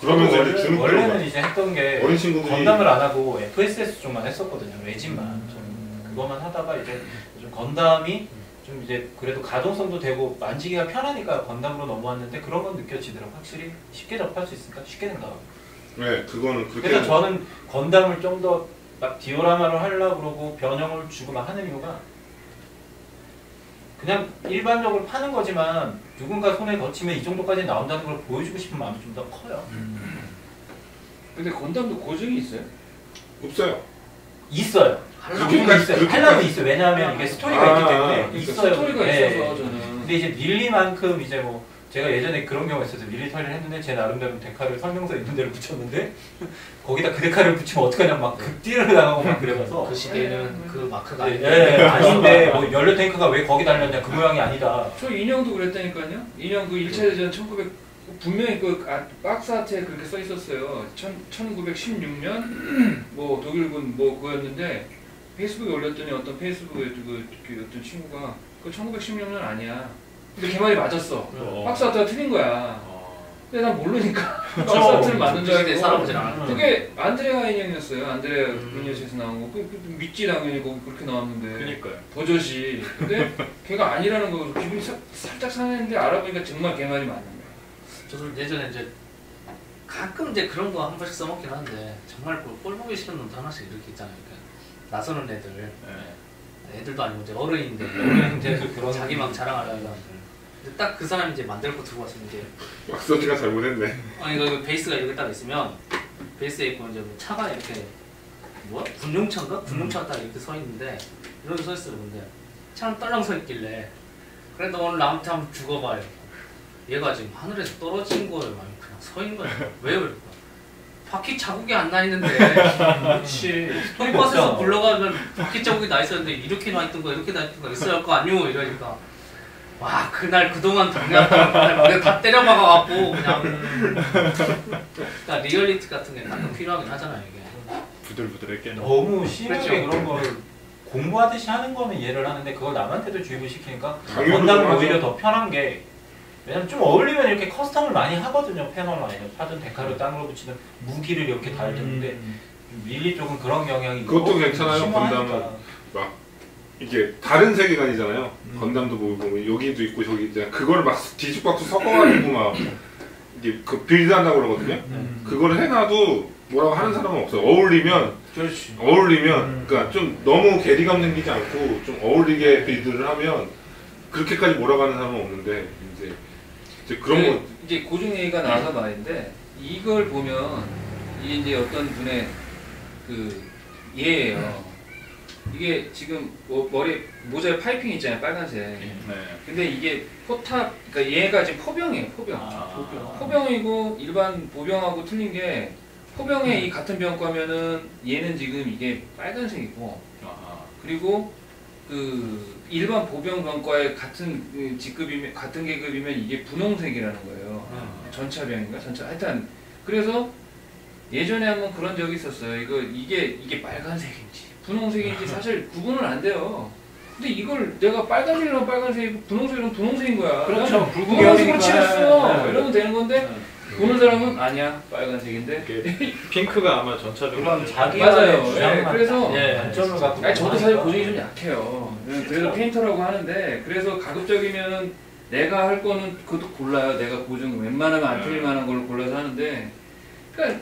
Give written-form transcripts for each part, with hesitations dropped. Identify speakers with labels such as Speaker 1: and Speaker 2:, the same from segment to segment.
Speaker 1: 그러면서 이제 주는
Speaker 2: 원래는 이제 했던 게
Speaker 1: 어린 친구들이
Speaker 2: 건담을 안 하고 FSS 쪽만 했었거든요. 레진만 좀 그거만 하다가 이제 좀 건담이 좀 이제 그래도 가동성도 되고 만지기가 편하니까 건담으로 넘어왔는데 그런 건 느껴지더라고. 확실히 쉽게 접할 수 있으니까 쉽게 된다.
Speaker 1: 네, 그거는 그렇게.
Speaker 2: 그래서 저는 건담을 좀 더 막 디오라마로 하려고 그러고 변형을 주고 막 하는 이유가 그냥 일반적으로 파는 거지만 누군가 손에 거치면 이 정도까지 나온다는 걸 보여주고 싶은 마음이 좀 더 커요.
Speaker 3: 근데 건담도 고증이 있어요?
Speaker 1: 없어요.
Speaker 2: 있어요. 할라도 있어요. 왜냐하면 이게 스토리가 있기 때문에 있어요.
Speaker 3: 스토리가
Speaker 2: 네.
Speaker 3: 있어서 저는.
Speaker 2: 근데 이제 밀리만큼 이제 뭐 제가 예전에 그런 경우가 있어서 밀리 처리를 했는데 제 나름대로 데카를 설명서 있는 대로 붙였는데 거기다 그 데카를 붙이면 어떡하냐 막 극딜을 당하고 막 그래서
Speaker 4: 그 시대에는 그 마크가
Speaker 2: 아닌데 뭐 연료 탱크가 왜 거기 달렸냐 그 모양이 아니다.
Speaker 3: 저 인형도 그랬다니까요. 인형 그 1차 대전 1900 분명히 그 박스 아트에 그렇게 써 있었어요. 1916년 뭐 독일군 뭐 그거였는데 페이스북에 올렸더니 어떤 페이스북에 그 어떤 친구가 그 1916년 아니야. 근데 걔 말이 맞았어. 박스 아트가 틀린 거야. 근데 난 모르니까 박스 아트를 만든 줄 알고.
Speaker 4: 살아보진 않았는데.
Speaker 3: 그게 안드레아 인형이었어요. 안드레아 미니어처에서 나온 거. 믿지 당연히 거기 그렇게 나왔는데.
Speaker 5: 그니까요.
Speaker 3: 버젓이. 근데 걔가 아니라는 거 기분이 살짝 상했는데 알아보니까 정말 걔 말이 맞는 거야.
Speaker 4: 저도 예전에 이제 가끔 이제 그런 거 한 번씩 써먹긴 하는데 정말 꼴 보기 싫은 놈도 하나씩 이렇게 있잖아요. 그러니까 나서는 애들. 애들도 아니고 이제 어른인데
Speaker 2: 그런
Speaker 4: 자기 막 자랑하려는 사람들. 근데 딱 그 사람이 이제 만들고 들고 왔으면 이제
Speaker 1: 왁서지가 잘못했네.
Speaker 4: 아니 이거 베이스가 이렇게 딱 있으면 베이스에 있고 이제 뭐 차가 이렇게 뭐야? 군용차인가? 군용차가 딱 이렇게 서 있는데 이렇게 서 있어요. 근데 차는 떨렁 서 있길래 그래 너 오늘 나한테 한번 죽어봐요. 얘가 지금 하늘에서 떨어진 거예요. 아니 그냥 서 있는 거예요. 왜 그럴까? 바퀴 자국이 안 나 있는데
Speaker 2: 그렇지.
Speaker 4: 스토리버스에서 굴러가면 바퀴 자국이 나 있었는데 이렇게 나 있던 거 이렇게 나 있던 거 있어야 할 거 아니오 이러니까 와 그날 그동안 동네한테 다 때려박아갖고 그냥 그러니까 리얼리티 같은 게 가끔 필요하긴 하잖아요 이게.
Speaker 5: 부들부들했겠네.
Speaker 2: 너무 심하게
Speaker 4: 그렇죠.
Speaker 2: 그런 거를 공부하듯이 하는 거는 이해를 하는데 그걸 남한테도 주입을 시키니까
Speaker 1: 당연히
Speaker 2: 건담은
Speaker 1: 맞아.
Speaker 2: 오히려 더 편한 게 왜냐면 좀 어울리면 이렇게 커스텀을 많이 하거든요. 패널 아니면 파든 데카를 땅으로 붙이는 무기를 이렇게 달던데 밀리 쪽은 그런 경향이
Speaker 1: 그것도 괜찮아요.
Speaker 2: 심하니까.
Speaker 1: 건담은 막 이게 다른 세계관이잖아요. 건담도 보고 여기도 있고 저기 있잖아요. 그거를 막 뒤죽박죽 섞어가지고 막 이게 그 빌드한다고 그러거든요. 그거를 해놔도 뭐라고 하는 사람은 없어요. 어울리면
Speaker 2: 그렇지.
Speaker 1: 그러니까 좀 너무 괴리감 생기지 않고 좀 어울리게 빌드를 하면 그렇게까지 뭐라고 하는 사람은 없는데 이제 그런 거
Speaker 3: 이제 고증 얘기가 나와서 말인데 이걸 보면 이게 이제 어떤 분의 그 예예요. 이게 지금 머리 모자에 파이핑 있잖아요, 빨간색.
Speaker 5: 네.
Speaker 3: 근데 이게 포탑, 그러니까 얘가 지금 포병이에요, 포병. 포병이고 일반 보병하고 틀린 게 포병에 이 같은 병과면은 얘는 지금 이게 빨간색이고 그리고 그 일반 보병 병과의 같은 직급이면 같은 계급이면 이게 분홍색이라는 거예요. 전차병인가 하여튼 그래서 예전에 한번 그런 적이 있었어요. 이게 빨간색인지 분홍색인지 사실 구분은 안 돼요. 근데 이걸 내가 빨간색이랑 빨간색이고 분홍색이랑 분홍색인 거야.
Speaker 2: 그렇죠.
Speaker 3: 붉은 계열색으로 칠했어.
Speaker 2: 네.
Speaker 3: 이러면 되는 건데 보는 사람은 아니야 빨간색인데.
Speaker 5: 핑크가 아마 전차병.
Speaker 2: 그런 자기
Speaker 3: 맞아요.
Speaker 2: 주장만
Speaker 3: 그래서
Speaker 2: 단점을 갖고.
Speaker 3: 아니, 저도 사실 고증이 좀 약해요. 그래서 페인터라고 하는데 그래서 가급적이면 내가 할 거는 그것도 골라요. 내가 고증 웬만하면 안 틀릴 만한 걸 골라서 하는데 그러니까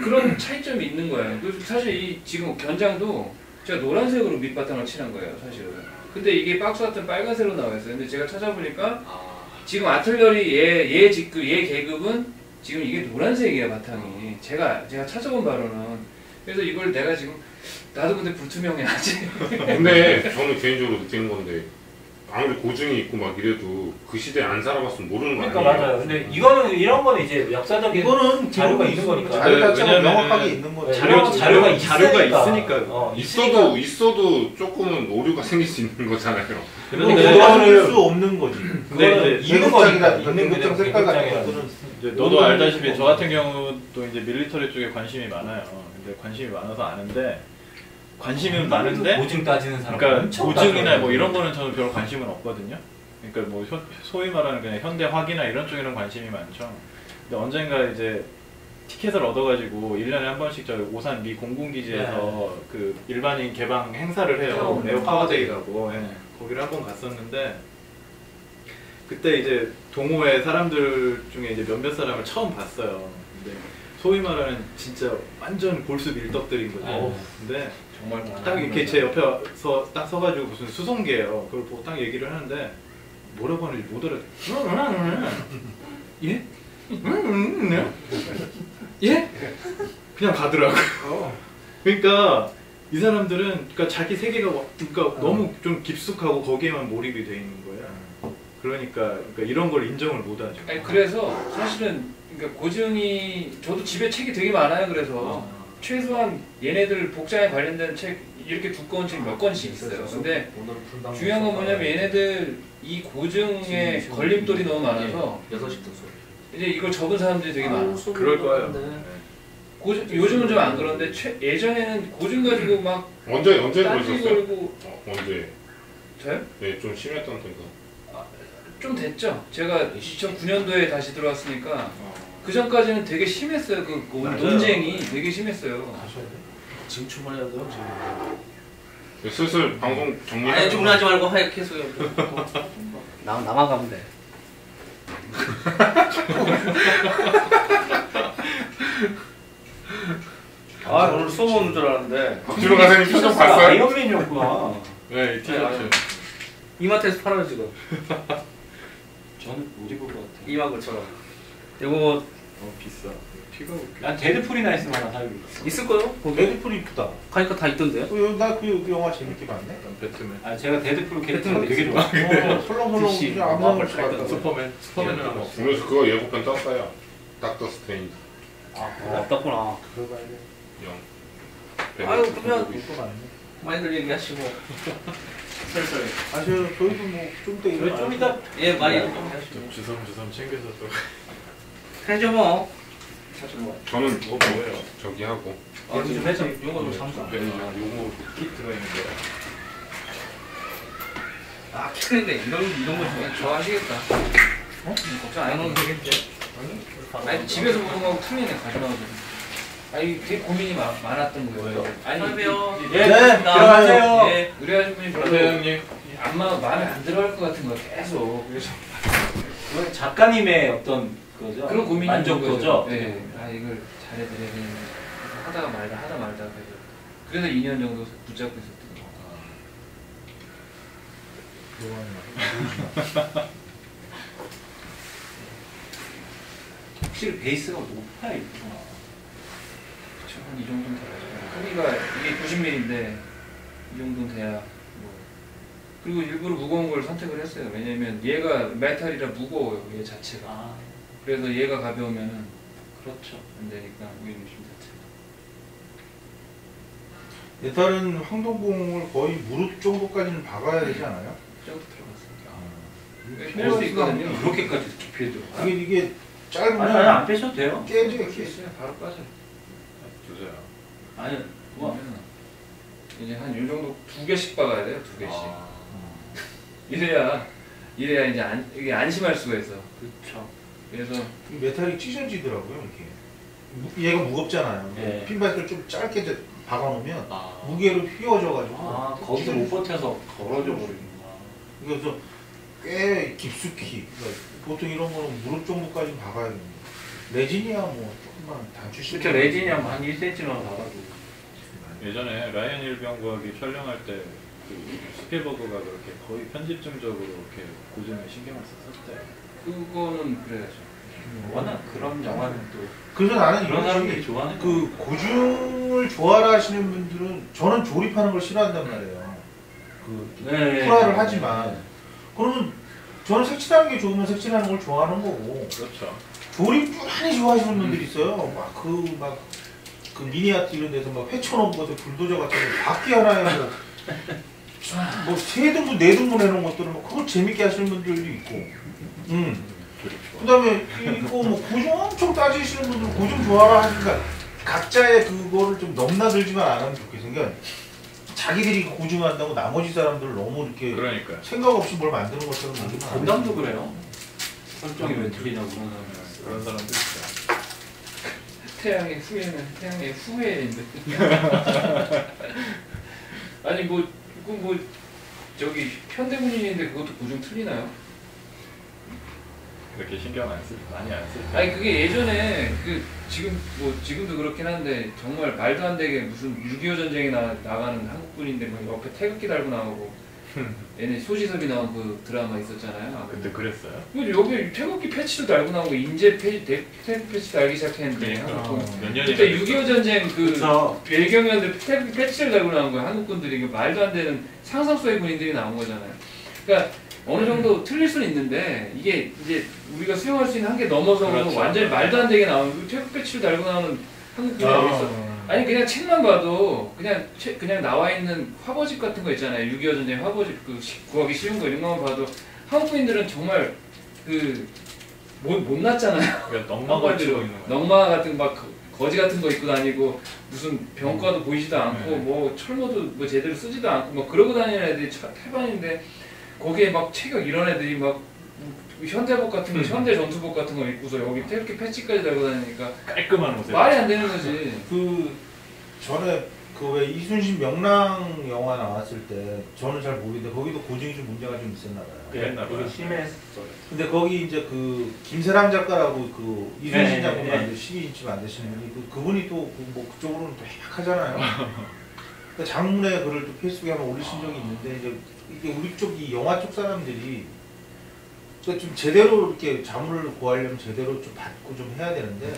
Speaker 3: 그런 차이점이 있는 거예요. 그래서 사실 이 지금 견장도 제가 노란색으로 밑바탕을 칠한 거예요, 사실은. 근데 이게 박스 같은 빨간색으로 나와 있어요. 근데 제가 찾아보니까 지금 아틀러리 얘 직급, 얘 계급은 지금 이게 노란색이에요, 바탕이. 제가 찾아본 바로는. 그래서 이걸 내가 지금 나도 근데 불투명해야지.
Speaker 1: 근데 저는 개인적으로 느끼는 건데 아무리 고증이 있고 막 이래도 그 시대에 안 살아봤으면 모르는 거
Speaker 2: 그러니까
Speaker 1: 아니에요?
Speaker 2: 맞아요. 근데 이런 거는 이제 역사적인
Speaker 6: 이거는
Speaker 2: 자료가 있는 거니까.
Speaker 6: 자료 자체가
Speaker 5: 왜냐면은
Speaker 6: 명확하게 있는 거죠.
Speaker 2: 자료가
Speaker 5: 있으니까.
Speaker 1: 있어도 조금은 오류가 생길 수 있는 거잖아요.
Speaker 5: 그런데
Speaker 6: 그거는 수 없는 거지.
Speaker 5: 근데 이제
Speaker 2: 있는 거니까.
Speaker 6: 계급장 색깔 같은 것들은
Speaker 5: 이제 너도 알다시피 저 같은 경우도 이제 밀리터리 쪽에 관심이 많아요. 근데 관심이 많아서 아는데 관심은 많은데
Speaker 2: 고증 따지는 사람.
Speaker 5: 그러니까 고증이나 뭐 이런 거는 저는 별로 관심은 없거든요. 그러니까 뭐 소위 말하는 그냥 현대 화기나 이런 쪽에는 관심이 많죠. 근데 언젠가 이제 티켓을 얻어가지고 1년에 한 번씩 저희 오산 미 공군기지에서 그 일반인 개방 행사를 해요. 에어 파워데이라고. 예. 거기를 한 번 갔었는데 그때 이제 동호회 사람들 중에 이제 몇몇 사람을 처음 봤어요. 근데 소위 말하는 진짜 완전 골수 밀떡들인 거죠. 근데
Speaker 3: 정말
Speaker 5: 딱 이렇게 제 옆에 딱 서가지고 무슨 수송계예요. 그걸 보고 딱 얘기를 하는데 뭐라고 하는지 못 알아듣. 예? 예? 그냥 가더라고요. 그러니까 이 사람들은 그러니까 자기 세계가 그러니까 너무 좀 깊숙하고 거기에만 몰입이 돼 있는 거야. 그러니까 이런 걸 인정을 못 하죠.
Speaker 3: 아니 그래서 사실은 그러니까 고증이 저도 집에 책이 되게 많아요. 그래서 최소한 얘네들 복장에 관련된 책 이렇게 두꺼운 책 몇 권씩 있어요. 근데 중요한 건 뭐냐면 얘네들 이 고증에 걸림돌이 너무 많아서
Speaker 4: 6시 도서.
Speaker 3: 이제 이걸 적은 사람들이 되게 많아.
Speaker 5: 그럴 거예요.
Speaker 3: 요즘은 좀 안 그런데 예전에는 고증 가지고 막
Speaker 1: 언제
Speaker 3: 딴지
Speaker 1: 그러셨어요?
Speaker 3: 걸고
Speaker 1: 언제?
Speaker 3: 저요?
Speaker 1: 네, 좀 심했던 텐가.
Speaker 3: 좀 됐죠. 제가 2009년도에 다시 들어왔으니까 그 전까지는 되게 심했어요. 그 논쟁이 되게 심했어요.
Speaker 4: 지금 출발해야 돼요 지금.
Speaker 1: 네, 슬슬 방송 정리.
Speaker 4: 아니 주문하지 말고 하얗게 계속 나만 가면 돼. 아 오늘 수업 오는 줄 알았는데
Speaker 1: 박준호 가사님 표정 봤어요?
Speaker 2: 아이언맨이었구나.
Speaker 5: 네, 이 티셔츠.
Speaker 4: 이마트에서 팔아요 지금.
Speaker 2: 저는 못 입을 것 같아요.
Speaker 4: 29,000원. 이거
Speaker 5: 비싸. 피가 웃겨.
Speaker 2: 난 데드풀이나 있으면 하나 사요.
Speaker 4: 있을 거요? 거기
Speaker 6: 데드풀 이쁘다.
Speaker 4: 가니까 다 있던데.
Speaker 6: 나그 영화 재밌게 봤네.
Speaker 5: 배트맨.
Speaker 2: 아 제가 데드풀 캐릭터 되게 좋아.
Speaker 6: 설렁설렁
Speaker 4: DC,
Speaker 6: 그냥 아무
Speaker 4: 마블
Speaker 6: 상관
Speaker 4: 잘
Speaker 6: 없어.
Speaker 5: 슈퍼맨은 안 먹어.
Speaker 1: 그래서 그거 예고편 떴어요. 닥터 스트레인지
Speaker 4: 없다구나.
Speaker 6: 그거 봐야 돼.
Speaker 1: 영.
Speaker 4: 아유 그러면
Speaker 6: 이거 봐야 돼.
Speaker 4: 많이들 얘기하시고. 슬슬.
Speaker 6: 저희도 뭐 좀 더
Speaker 2: 왜 좀 이따
Speaker 4: 예 많이 좀
Speaker 5: 좀
Speaker 4: 하시고.
Speaker 5: 주섬주섬 챙겨서 또.
Speaker 4: 편의점 뭐.
Speaker 1: 저는
Speaker 5: 뭐예요?
Speaker 1: 저기 하고.
Speaker 4: 요즘 해서 요거 상품.
Speaker 5: 요거 킷 들어있는 거야.
Speaker 4: 아 키는데 이런 거 좋아해.
Speaker 3: 좋아하시겠다. 걱정 안 해도 되겠지. 아니 집에서 보는 거하고 틀리네 가져나오죠. 아니 되게 고민이 많았던 거예요. 아니
Speaker 4: 안녕하세요.
Speaker 2: 예,
Speaker 6: 들어가세요.
Speaker 4: 예.
Speaker 3: 의뢰하신 분이 별로
Speaker 5: 형님.
Speaker 3: 마음에 안 들어갈 것 같은 거 계속 그래서
Speaker 2: 그건 작가님의 어떤 그거죠.
Speaker 3: 그런 고민이
Speaker 2: 만족도죠.
Speaker 3: 네. 아 이걸 잘해드려야 되는데 하다 말다 그래서 2년 정도 붙잡고 있었던 거.
Speaker 2: 확실히 베이스가 높아요.
Speaker 3: 그쵸, 한 이 정도는 돼야죠. 크기가 이게 90mm인데 이 정도는 돼야 뭐. 그리고 일부러 무거운 걸 선택을 했어요. 왜냐면 얘가 메탈이라 무거워요. 얘 자체가.
Speaker 2: 아
Speaker 3: 그래서 얘가 가벼우면은
Speaker 2: 그렇죠.
Speaker 3: 안 되니까 무게중심 자체가.
Speaker 6: 메탈은 황동봉을 거의 무릎 정도까지는 박아야 되지 않아요?
Speaker 3: 그 정도 들어갔어요.
Speaker 6: 뺄수
Speaker 3: 있거든요.
Speaker 2: 그렇게까지 깊이 해줘.
Speaker 6: 이게
Speaker 2: 아니
Speaker 6: 짧으면
Speaker 2: 안 빼셔도 돼요.
Speaker 6: 깨져
Speaker 3: 이렇게 있어요. 바로 빠져요.
Speaker 5: 주세요.
Speaker 2: 아니 뭐
Speaker 3: 이제 한 요 정도 2개씩 박아야 돼요. 2개씩.
Speaker 5: 아.
Speaker 3: 이래야 이제 이게 안심할 수가 있어.
Speaker 2: 그렇죠.
Speaker 3: 그래서
Speaker 6: 메탈이 찢어지더라고요 이렇게. 얘가 무겁잖아요.
Speaker 2: 네.
Speaker 6: 핀바이트를 좀 짧게 이제 박아놓으면
Speaker 2: 아,
Speaker 6: 무게로 휘어져가지고
Speaker 2: 아 거기서 못 버텨서 걸어져 버리는구나.
Speaker 6: 그래서 꽤 깊숙이 그러니까 보통 이런 거는 무릎 정도까지 박아야 됩니다. 레진이야 뭐 조금만 단추식.
Speaker 2: 그렇죠. 레진이 한 1cm만 박아도.
Speaker 5: 예전에 라이언 일병과학이 촬영할 때 그 스필버그가 그렇게 거의 편집증적으로 이렇게 고증에 신경을 썼었대.
Speaker 3: 그거는 그래야죠.
Speaker 2: 워낙 그런 영화는 또
Speaker 6: 그래서 나는
Speaker 2: 그런 사람들이
Speaker 6: 이거지.
Speaker 2: 좋아하는
Speaker 6: 그 고증을 좋아라 하시는 분들은 저는 조립하는 걸 싫어한단 말이에요. 그
Speaker 2: 네.
Speaker 6: 프라를 하지만 그러면 저는 색칠하는 게 좋으면 색칠하는 걸 좋아하는 거고
Speaker 5: 그렇죠.
Speaker 6: 조립 많이 좋아하시는 분들이 있어요. 그 미니아트 이런 데서 막 회쳐놓은 것에 불도저 같은 거 바퀴 하나에 뭐 3등분 4등분 해놓은 것들은 뭐 그거 재밌게 하시는 분들도 있고. 그다음에 이거 뭐 고증 엄청 따지시는 분들 고증 좋아라 하니까 각자의 그거를 좀 넘나들지만 않으면 좋겠어요. 그러니까 자기들이 고증한다고 나머지 사람들을 너무 이렇게
Speaker 5: 그러니까.
Speaker 6: 생각 없이 뭘 만드는 것처럼 만들면 안
Speaker 2: 건담도
Speaker 6: 돼요.
Speaker 2: 그래요. 설정이 왜 틀리냐고 그런 사람이
Speaker 5: 그런 사람도 있어요.
Speaker 3: 태양의 후예는 태양의 후예인데. 아니 뭐 저기 현대문인인데 그것도 고증 틀리나요?
Speaker 5: 그렇게 신경 많이 안 쓰.
Speaker 3: 아니 그게 예전에 그 지금도 그렇긴 한데 정말 말도 안 되게 무슨 6.25 전쟁에 나가는 한국분인데 막 옆에 태극기 달고 나오고 얘네 소지섭이 나온 그 드라마 있었잖아요.
Speaker 5: 그때 그랬어요?
Speaker 3: 근데 여기 태극기 패치도 달고 나오고 인제 태극기 패치 달기 시작했는데 한국
Speaker 5: 몇 년이나
Speaker 3: 그때 6.25 전쟁 그
Speaker 2: 그쵸.
Speaker 3: 배경이었는데 태극기 패치를 달고 나온 거예요. 한국분들이 말도 안 되는 상상 속의 군인들이 나온 거잖아요. 그러니까 어느 정도 틀릴 수는 있는데 이게 이제 우리가 수용할 수 있는 한계 넘어서
Speaker 5: 그렇죠.
Speaker 3: 완전히 말도 안 되게 나오는 태극 패치를 달고 나오는 한국분이 어디 있어? 아니 그냥 책만 봐도 그냥 나와 있는 화보집 같은 거 있잖아요. 6.25 전쟁 화보집 그 구하기 쉬운 거 이런 거만 봐도 한국인들은 정말 그 못났잖아요.
Speaker 5: 그러니까 넉마걸 치고 있는 거예요.
Speaker 3: 넉마 같은 막 거지 같은 거 입고 다니고 무슨 병과도 보이지도 않고
Speaker 5: 네.
Speaker 3: 뭐 철모도 뭐 제대로 쓰지도 않고 막 그러고 다니는 애들이 태반인데 거기에 막 체격 이런 애들이 막 현대복 같은 거 현대 전투복 같은 거 입고서 여기 태극기 패치까지 달고 다니니까
Speaker 5: 깔끔한 옷에.
Speaker 3: 말이 안 되는 거지.
Speaker 6: 그 전에 그 왜 이순신 명랑 영화 나왔을 때 저는 잘 모르는데 거기도 고증이 좀 문제가 좀 있었나 봐요.
Speaker 5: 그랬나 봐요.
Speaker 2: 되게 심했어요.
Speaker 6: 근데 거기 이제 그 김세랑 작가라고 그 이순신
Speaker 2: 네,
Speaker 6: 작품
Speaker 2: 네,
Speaker 6: 만들 12인치 만드시는 분이 그분이 또 뭐 그쪽으로는 또 해박하잖아요. 그러니까 장문의 글을 또 페이스북에 한번 올리신 적이 있는데 이제 이게 우리 쪽 이 영화 쪽 사람들이 그러니까 좀 제대로 이렇게 자문을 구하려면 제대로 좀 받고 좀 해야 되는데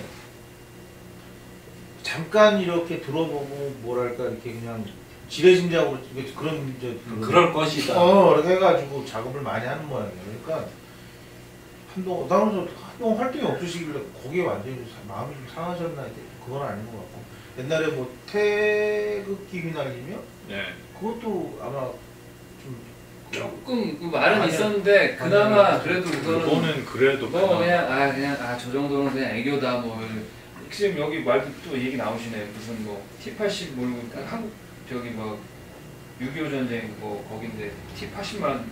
Speaker 6: 잠깐 이렇게 들어보고 뭐랄까 이렇게 그냥 지레짐작으로 그런 이제
Speaker 2: 그럴 것이다.
Speaker 6: 이렇게 해가지고 작업을 많이 하는 모양이에요. 그러니까 나는 한동안 활동이 없으시길래 거기에 완전히 마음이 좀 상하셨나 했더니 그건 아닌 것 같고 옛날에 뭐 태극기 휘날리며
Speaker 5: 네.
Speaker 6: 그것도 아마 좀
Speaker 3: 조금 그 말은
Speaker 6: 아니야.
Speaker 3: 있었는데 그나마
Speaker 6: 아니야.
Speaker 3: 그래도 그거는
Speaker 5: 그거는 그래도
Speaker 3: 뭐 그냥 저 정도는 그냥 애교다 뭐 지금 여기 말도 또 얘기 나오시네 무슨 뭐 T80 몰고 한국 저기 뭐 6.25 전쟁 뭐 거긴데 T80만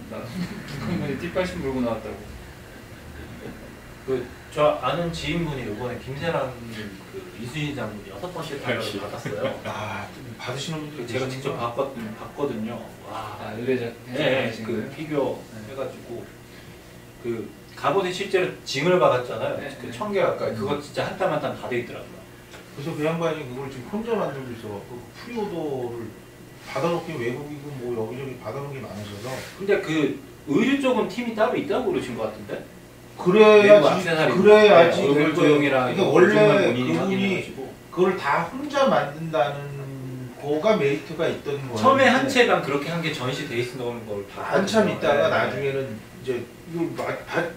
Speaker 3: 북한군이 T80 몰고 나왔다고.
Speaker 2: 저 아는 지인분이 이번에 김세랑 그 이순신 장군 6번씩 달러를 받았어요.
Speaker 6: 받으시는 분들
Speaker 2: 제가 직접 봤거든요. 와.
Speaker 3: 의뢰자
Speaker 2: 네, 그 피규어 해가지고 그 갑옷이 실제로 징을 받았잖아요.
Speaker 3: 네.
Speaker 2: 그 1000개 가까이. 그거 진짜 한 땀 한 땀 다 돼 있더라고요.
Speaker 6: 그래서 그 양반이 그걸 지금 혼자 만들고 있어갖고 프리오더를 받아놓기 외국이고 뭐 여기저기 받아놓은 게 많으셔서
Speaker 2: 근데 그 의류 쪽은 팀이 따로 있다고 그러신 것 같은데?
Speaker 6: 그래야지
Speaker 2: 얼굴 조형이랑
Speaker 6: 이게 원래
Speaker 2: 본인이
Speaker 6: 그분이
Speaker 2: 확인해가지고.
Speaker 6: 그걸 다 혼자 만든다는 거가 메리트가 있던 거예요.
Speaker 2: 처음에 한 채가 그렇게 한 게 전시돼 있는 걸
Speaker 6: 한참
Speaker 2: 봤거든요.
Speaker 6: 있다가
Speaker 2: 네.
Speaker 6: 나중에는 이제 이걸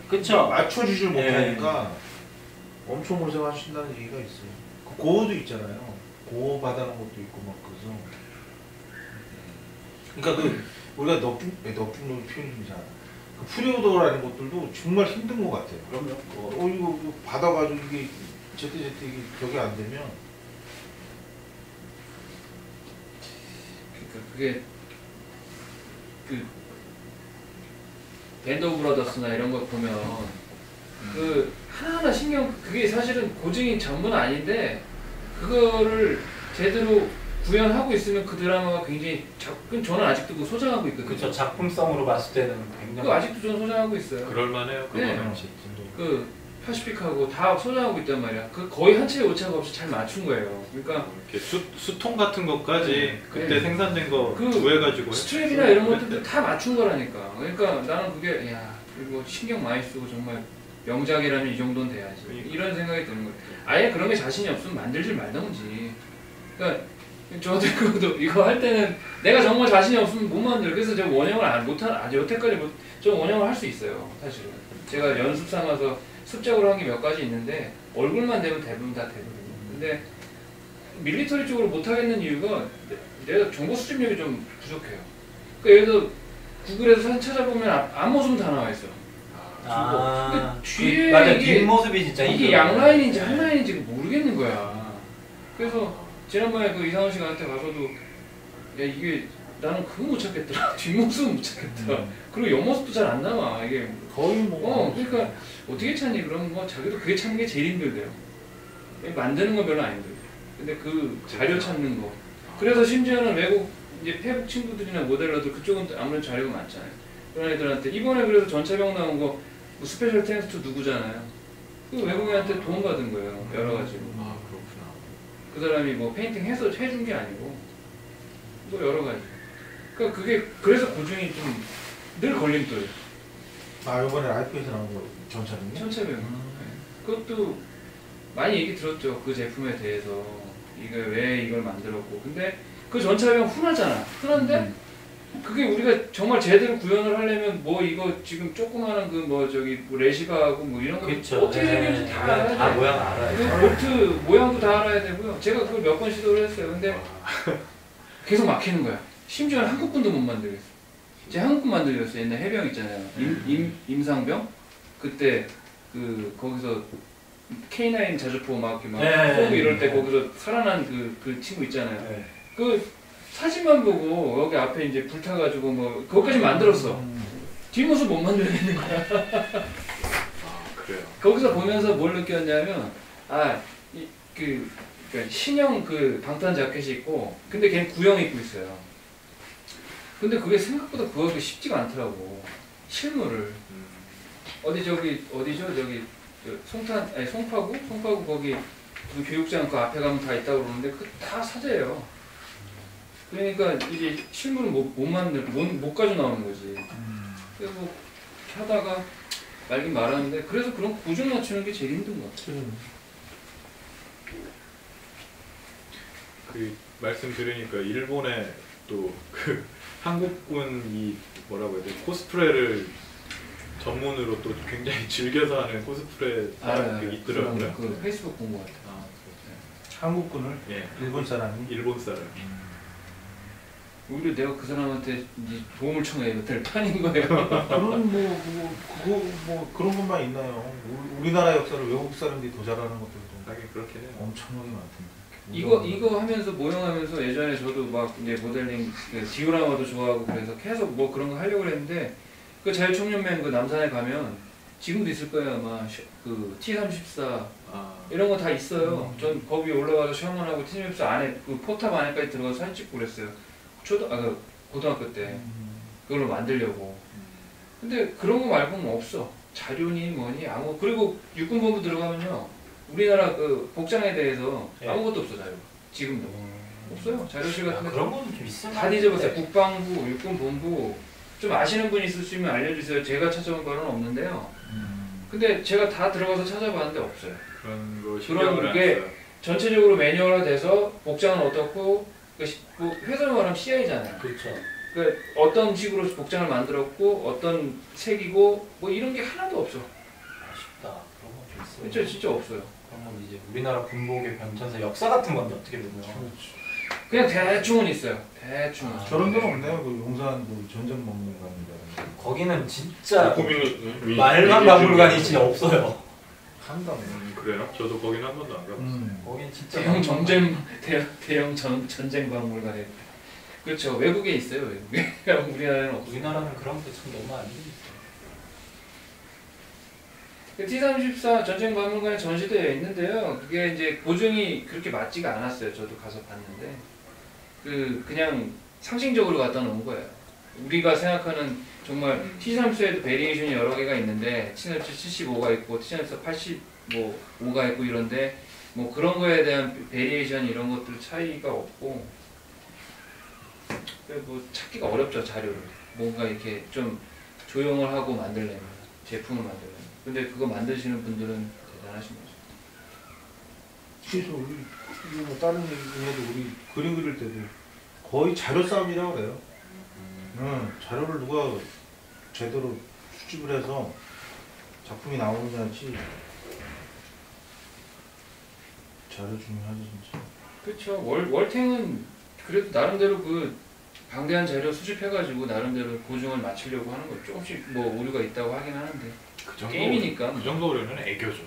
Speaker 2: 그쵸?
Speaker 6: 맞춰주질
Speaker 2: 네.
Speaker 6: 못하니까 엄청 고생하신다는 얘기가 있어요. 그 고어도 있잖아요. 고어 받아놓은 것도 있고 막 그래서 그러니까 그 우리가 넙죽 표현이 이상하다. 그 프리오더라는 것들도 정말 힘든 것 같아요.
Speaker 2: 그럼요.
Speaker 6: 이거 받아가지고 이게 제때 이게 격이 안 되면
Speaker 3: 그러니까 그게 그 밴드 오브 브라더스나 이런 거 보면 그 하나하나 신경 그게 사실은 고증이 전부는 아닌데 그거를 제대로 구현하고 있으면 그 드라마가 굉장히 저는 아직도 그거 소장하고 있거든요.
Speaker 2: 그쵸. 작품성으로 봤을 때는 굉장히.
Speaker 3: 그거 아직도 저는 소장하고 있어요.
Speaker 5: 그럴만해요.
Speaker 3: 네.
Speaker 5: 그거는.
Speaker 3: 그 파시픽하고 다 소장하고 있단 말이야. 그 거의 한 채의 오차가 없이 잘 맞춘 거예요. 그러니까
Speaker 5: 이렇게 수통 같은 것까지 그때
Speaker 3: 네.
Speaker 5: 생산된 거
Speaker 3: 그
Speaker 5: 구해가지고
Speaker 3: 스트랩이나 이런 것들도 다 맞춘 거라니까. 그러니까 나는 그게 야 이거 신경 많이 쓰고 정말 명작이라면 이 정도는 돼야지. 이런 생각이 드는 거예요. 아예 그런 게 자신이 없으면 만들지 말던지. 그러니까 저도 이거 할 때는 내가 정말 자신이 없으면 못 만들어. 그래서 제가 원형을 아직 여태까지 저 원형을 할 수 있어요. 사실은 제가 연습 삼아서 습작으로 한 게 몇 가지 있는데 얼굴만 되면 대부분 다 되거든요. 근데 밀리터리 쪽으로 못 하겠는 이유가 내가 정보 수집력이 좀 부족해요. 그러니까 예를 들어 구글에서 사진 찾아보면 앞모습은 다 나와 있어. 근데 뒤에
Speaker 2: 맞아.
Speaker 3: 이게
Speaker 2: 뒷모습이 진짜
Speaker 3: 이게
Speaker 2: 힘들어요.
Speaker 3: 양라인인지 한라인인지 모르겠는 거야. 그래서 지난번에 그 이상원 씨한테 가서도 야 이게 나는 그거 못 찾겠더라. 뒷모습은 못 찾겠더라. 그리고 옆모습도 잘 안 나와. 이게
Speaker 6: 거의 뭐
Speaker 3: 그러니까 어떻게 찾니? 그러면 뭐 자기도 그게 찾는 게 제일 힘들대요. 만드는 건 별로 안 힘들어요. 근데 그 자료 찾는 거. 그래서 심지어는 외국 이제 페북 친구들이나 모델러들 그쪽은 아무래도 자료가 많잖아요. 그런 애들한테 이번에 그래서 전차병 나온 거 뭐 스페셜 텍스트 누구잖아요. 그 외국인한테 도움 받은 거예요. 여러 가지로.
Speaker 5: 아 그렇구나.
Speaker 3: 그 사람이 뭐 페인팅 해서 해준 게 아니고 뭐 여러 가지. 그러니까 그게 그래서 고증이 좀 늘 걸림돌.
Speaker 6: 아 이번에 라이프에서 나온 거 전차병이?
Speaker 3: 전차병. 그것도 많이 얘기 들었죠. 그 제품에 대해서 이게 왜 이걸 만들었고. 근데 그 전차병 흔하잖아. 흔한데 그게 우리가 정말 제대로 구현을 하려면 뭐 이거 지금 조그마한 그 뭐 저기 뭐 레시바하고 뭐 이런 거
Speaker 2: 그렇죠.
Speaker 3: 어떻게 생겼는지 다 알아야 돼.
Speaker 2: 다 모양 알아요.
Speaker 3: 그 볼트 모양도 다 알아야 되고요. 제가 그걸 몇 번 시도를 했어요. 근데 계속 막히는 거야. 심지어는 한국분도 못 만들겠어. 제가 한국분 만들었어요. 옛날 해병 있잖아요. 임상병? 그때 그 거기서 K9 자주포 막 이렇게 막 쏘고 이럴 때 거기서 살아난 그 친구 있잖아요. 그 사진만 보고 여기 앞에 이제 불타가지고 뭐 그것까지 만들었어. 뒷모습 못 만들겠는 거야.
Speaker 5: 아 그래요.
Speaker 3: 거기서 보면서 뭘 느꼈냐면 그러니까 신형 그 방탄 자켓이 있고 근데 걔는 구형 입고 있어요. 근데 그게 생각보다 구하기 쉽지가 않더라고. 실물을 어디죠 저기 송파구 거기 그 교육장 그 앞에 가면 다 있다고 그러는데 그 다 사재예요. 그러니까 이게 실물은 못 가져 나오는 거지. 그래서 뭐 하다가 말긴 말하는데 그래서 그런 구중 맞추는 게 제일 힘든 것 같아.
Speaker 5: 그 말씀 들으니까 일본에 또 그 한국군이 뭐라고 해야 돼 코스프레를 전문으로 또 굉장히 즐겨서 하는 코스프레 사람들이 있더라고요.
Speaker 3: 그 페이스북 본 것 같아.
Speaker 5: 아,
Speaker 6: 한국군을
Speaker 5: 예.
Speaker 6: 일본 사람이
Speaker 5: 일본 사람.
Speaker 3: 오히려 내가 그 사람한테 이제 도움을 청해야 될 판인 거예요.
Speaker 6: 그런 그런 것만 있나요? 우리나라 역사를 외국 사람들이 더 잘하는 것들도
Speaker 5: 하긴 그렇게 해요.
Speaker 6: 엄청나게 많던데.
Speaker 3: 이거 하면서 모형하면서 예전에 저도 막 이제 모델링 그 디오라마도 좋아하고 그래서 계속 뭐 그런 거 하려고 했는데 그 자유청년맨 그 남산에 가면 지금도 있을 거예요 아마 그 T34 이런 거 다 있어요. 전 거기 올라가서 셔먼하고 T34 안에 그 포탑 안에까지 들어가서 사진 찍고 그랬어요. 고등학교 때 그걸로 만들려고. 근데 그런 거 말고는 없어. 자료니 뭐니 아무. 그리고 육군본부 들어가면요 우리나라 그 복장에 대해서 아무것도 없어 자료. 지금도 없어요. 자료실 같은 데
Speaker 2: 그런 거는 좀 있으면
Speaker 3: 다 뒤져봤어요. 국방부, 육군본부 좀 아시는 분 있으시면 알려주세요. 제가 찾아온 거는 없는데요. 근데 제가 다 들어가서 찾아봤는데 없어요.
Speaker 5: 그런 거 신경을 안
Speaker 3: 게
Speaker 5: 써요.
Speaker 3: 전체적으로 매뉴얼화돼서 복장은 어떻고 회사를 말하면 CI잖아요.
Speaker 2: 그렇죠.
Speaker 3: 그 어떤 식으로 복장을 만들었고 어떤 색이고 뭐 이런 게 하나도 없어.
Speaker 2: 아쉽다. 그런 거 좀 있어요.
Speaker 3: 진짜 진짜 없어요.
Speaker 2: 그런 건 이제 우리나라 군복의 변천사 역사 같은 건데 어떻게 보면.
Speaker 3: 그냥 대충은 있어요. 대충.
Speaker 6: 저런 데는 없네요. 그 용산 그 전쟁박물관인데.
Speaker 2: 거기는 진짜
Speaker 1: 고민이
Speaker 2: 말만 박물관이지 없어요.
Speaker 6: 한강.
Speaker 5: 그래요? 저도 거긴 한 번도 안 가봤어요.
Speaker 2: 거긴 진짜
Speaker 3: 대형 전쟁 박물관에. 그렇죠. 외국에 있어요. 외국에. 우리나라는 없어요.
Speaker 2: 우리나라는 그런 게 참 너무 안 돼 있어요.
Speaker 3: T34 전쟁 박물관에 전시되어 있는데요. 그게 이제 고증이 그렇게 맞지가 않았어요. 저도 가서 봤는데 그냥 상징적으로 갖다 놓은 거예요. 우리가 생각하는 정말 T34에도 베리에이션이 여러 개가 있는데 T34 75가 있고 T34 85가 있고 이런데 뭐 그런 거에 대한 베리에이션 이런 것들 차이가 없고 뭐 찾기가 어렵죠. 자료를 뭔가 이렇게 좀 조형을 하고 만들려면 제품을 만들려면 근데 그거 만드시는 분들은 대단하신 거죠.
Speaker 6: 그래서 우리 뭐 다른 얘기해도 우리 그림 그릴 때도 거의 자료 싸움이라고 그래요. 자료를 누가 제대로 수집을 해서 작품이 나오느냐지 자료 중요하지 진짜.
Speaker 3: 그렇죠. 월탱은 그래도 나름대로 그 방대한 자료 수집해가지고 나름대로 고증을 맞추려고 하는 거 조금씩 뭐 오류가 있다고 하긴 하는데 게임이니까.
Speaker 5: 그 정도로는 애교죠.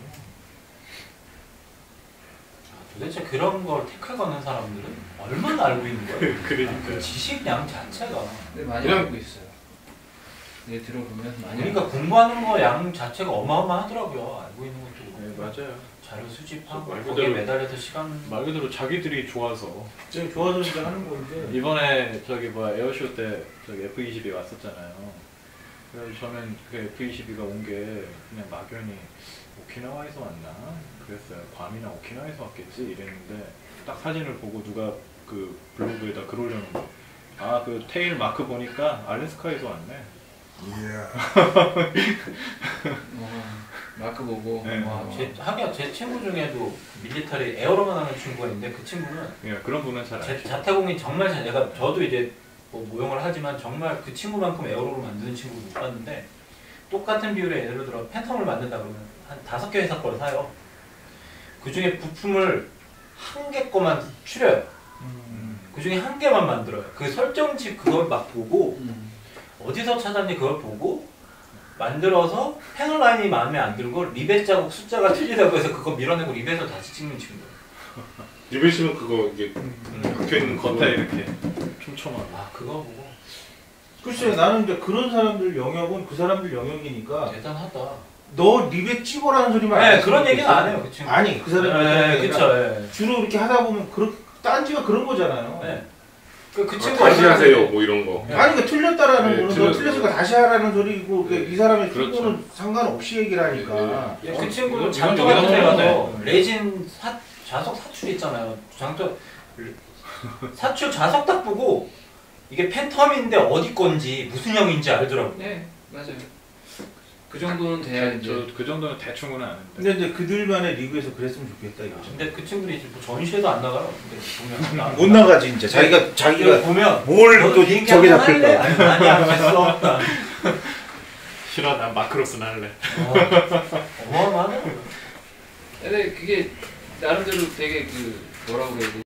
Speaker 2: 도대체 그런 걸 태클 거는 사람들은 얼마나 알고 있는 거예요?
Speaker 5: 그러니까
Speaker 2: 그 지식량 자체가.
Speaker 3: 근데 많이 알고 있어요. 네 들어보면 많이.
Speaker 2: 그러니까 공부하는 거 양 자체가 어마어마하더라고요. 알고 있는 것도.
Speaker 5: 맞아요.
Speaker 2: 자료 수집하고
Speaker 5: 말
Speaker 2: 거기에
Speaker 5: 그대로-
Speaker 2: 매달려서 시간
Speaker 5: 말 그대로 자기들이 좋아서
Speaker 6: 제가 좋아서 이제 하는 건데
Speaker 5: 이번에 저기 뭐야 에어쇼 때 저기 F22 왔었잖아요. 그래서 저는 그 F22가 온 게 그냥 막연히 오키나와에서 왔나 그랬어요. 괌이나 오키나와에서 왔겠지 이랬는데 딱 사진을 보고 누가 그 블로그에다 글 올려놓은 거. 아 그 테일 마크 보니까 알래스카에서 왔네.
Speaker 6: 이야.
Speaker 3: 마크 보고
Speaker 5: 네.
Speaker 3: 와,
Speaker 2: 하긴 제 친구 중에도 밀리터리 에어로만 하는 친구가 있는데 그 친구는
Speaker 5: 예, 그런 분은 잘 알죠.
Speaker 2: 자타공이 정말 잘 내가 저도 이제 뭐 모형을 하지만 정말 그 친구만큼 에어로를 만드는 친구를 못 봤는데 똑같은 비율의 예를 들어 팬텀을 만든다 그러면 한 5개 회사 거를 사요. 그 중에 부품을 한 개 거만 추려요. 그 중에 한 개만 만들어요. 그 설정집 그걸 막 보고 어디서 찾았니 그걸 보고 만들어서 패널 라인이 마음에 안 들고 리벳 자국 숫자가 틀리다고 해서 그거 밀어내고 리벳을 다시 찍는 친구예요.
Speaker 1: 리벳이면 그거 이게 박혀있는
Speaker 5: 겉에 이렇게 촘촘하게.
Speaker 2: 아 그거 보고
Speaker 6: 글쎄 나는 이제 그런 사람들 영역은 그 사람들 영역이니까
Speaker 2: 대단하다.
Speaker 6: 너 리벳 찍어라는 소리만 안
Speaker 2: 네
Speaker 6: 했으면
Speaker 2: 그런 얘기는
Speaker 6: 좋겠어.
Speaker 2: 안 해요 그 친구.
Speaker 6: 아니 그 사람들
Speaker 2: 네 그쵸. 네.
Speaker 6: 주로 이렇게 하다 보면 딴지가 그런 거잖아요.
Speaker 2: 네. 그 친구
Speaker 1: 다시
Speaker 2: 얼마나
Speaker 1: 하세요 뭐 이런 거.
Speaker 6: 아니 그 틀렸다라는
Speaker 1: 네,
Speaker 6: 거는 너
Speaker 1: 틀렸어.
Speaker 6: 틀렸으니까 다시 하라는 소리고
Speaker 1: 네.
Speaker 6: 이 사람의
Speaker 5: 그렇죠.
Speaker 6: 피부는 상관없이 얘기를 하니까
Speaker 2: 예, 그 친구도
Speaker 5: 이건
Speaker 2: 장터
Speaker 5: 이건
Speaker 2: 같은 데
Speaker 5: 이건
Speaker 2: 가서 레진 자석 사출 있잖아요. 장터 사출 자석 딱 보고 이게 팬텀인데 어디 건지 무슨 형인지 알더라고.
Speaker 3: 네 맞아요. 그 정도는 돼야 이제
Speaker 5: 저그 정도는 대충은 아는데.
Speaker 6: 근데 이제 그들만의 리그에서 그랬으면 좋겠다 이거죠.
Speaker 2: 근데 그 친구들이 지금 전시회도 안 나가요. 근데 보면
Speaker 6: 못 나가지 진짜 자기가
Speaker 2: 보면
Speaker 6: 뭘
Speaker 2: 너
Speaker 6: 또
Speaker 2: 비행기
Speaker 6: 저기
Speaker 2: 한번 할래?
Speaker 6: 잡힐까.
Speaker 2: 아니 아니야 됐어.
Speaker 5: 싫어 난 마크로스는 할래.
Speaker 2: 어마어마하네.
Speaker 3: 근데 그게 나름대로 되게 그 뭐라고 그래야 되지?